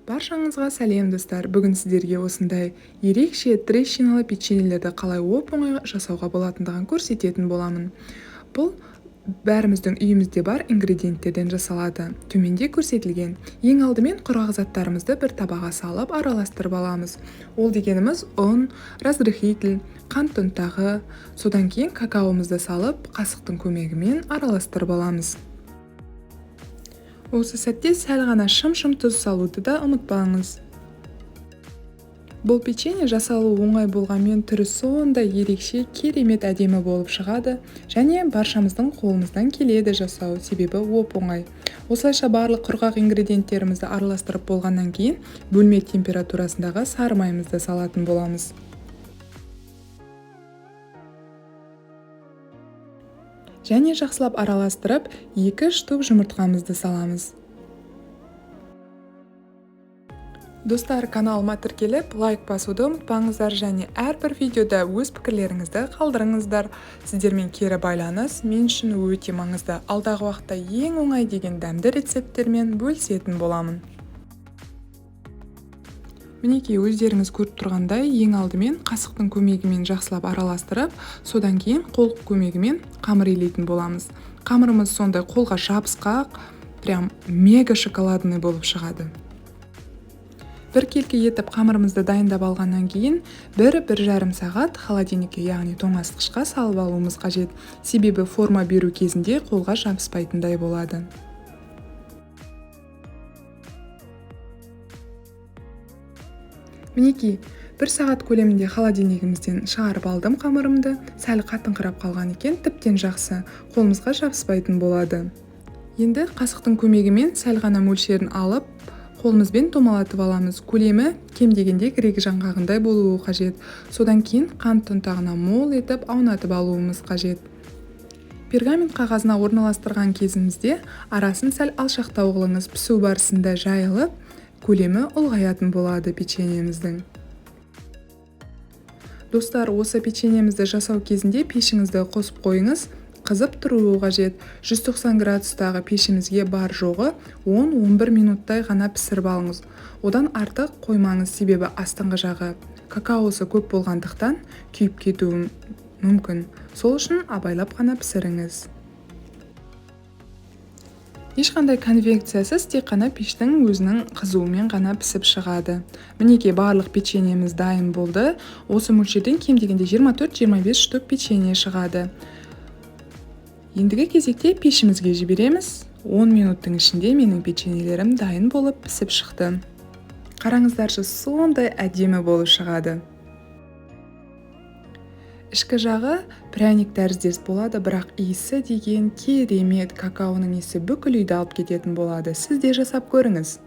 Баршаңызға сәлем достар. Бүгін сіздерге осындай ерекше трещиналы печеньелерді қалай оп-оңай жасауға болатындығын көрсететін боламын. Бұл бәріміздің үйімізде бар ингредиенттерден жасалады. Төменде көрсетілген. Ең алдымен құрғақ заттарымызды бір табаға салып араластырып аламыз. Ол дегеніміз ұн, разрыхитель, қант ұнтағы, содан кейін какаомызды салып қасықтың көмегімен араластырып аламыз. Осы сәтте сәл ғана шым-шым тұз салуды да ұмытпаңыз. Бұл печенье жасалуы оңай болғанмен түрі сондай ерекше, керемет әдемі болып шығады және баршамыздың қолымыздан келеді жасау, себебі оп-оңай. Осылайша барлық құрғақ ингредиенттерімізді араластырып болғаннан кейін бөлме температурасындағы сары майымызды салатын боламыз. Және жақсылап араластырып, 2 штук жұмыртқамызды саламыз. Достар, каналыма тіркеліп, лайк басуды ұмытпаңыздар және әрбір видеода өз пікірлеріңізді қалдырыңыздар. Сіздермен кері байланыс мен үшін өте маңызды. Алдағы уақытта ең оңай деген дәмді рецепттермен бөлісетін боламын. Мінекей, өздеріңіз көріп тұрғандай, ең алдымен қасықтың көмегімен жақсылап араластырып, содан кейін қол көмегімен қамыр илейтін боламыз. Қамырымыз сондай қолға жабысқақ, прям мега шоколадный болып шығады. Бір келке етіп қамырымызды дайындап алғаннан кейін 1-1,5 сағат холодильникке, яғни тоңазытқышқа салып алуымыз қажет. Себебі форма беру кезінде қолға жабыспайтындай болады. Мінекей, 1 сағат көлемінде холодильнигімізден шығарып алдым қамырымды. Сәл қатыңқырап қалған екен, тіптен жақсы, қолымызға жабыспайтын болады. Енді қасықтың көмегімен сәл ғана мөлшерін алып, қолымызбен домалатып аламыз. Көлемі кем дегенде грек жаңғағындай болуы қажет. Содан кейін қант ұнтағына мол етіп аунатып алуымыз қажет. Пергамент қағазына орналастырған кезімізде арасын сәл алшақтау қылыңыз. Пісу барысында жайылып, көлемі ұлғаятын болады печеньеміздің. Достар, осы печеньемізді жасау кезінде пешіңізді қосып қойыңыз, қызып тұруы қажет. 190 градустағы пешімізге бар жоғы 10-11 минуттай ғана пісіріп алыңыз. Одан артық қоймаңыз, себебі астыңғы жағы какаосы көп болғандықтан күйіп кетуі мүмкін. Сол үшін абайлап қана пісіріңіз. Ешқандай конвекциясыз, тек қана пештің өзінің қызуымен ғана пісіп шығады. Мінекей, барлық печеньеміз дайын болды. Осы мөлшерден кем дегенде 24-25 штук печенье шығады. Ендігі кезекте пешімізге жібереміз. 10 минуттың ішінде менің печеньелерім дайын болып пісіп шықты. Қараңыздаршы, сондай әдемі болып шығады. Ішкі жағы пряник тәріздес болады, бірақ иісі деген керемет, какаоның иісі бүкіл үйді алып кететін болады. Сіз де жасап көріңіз.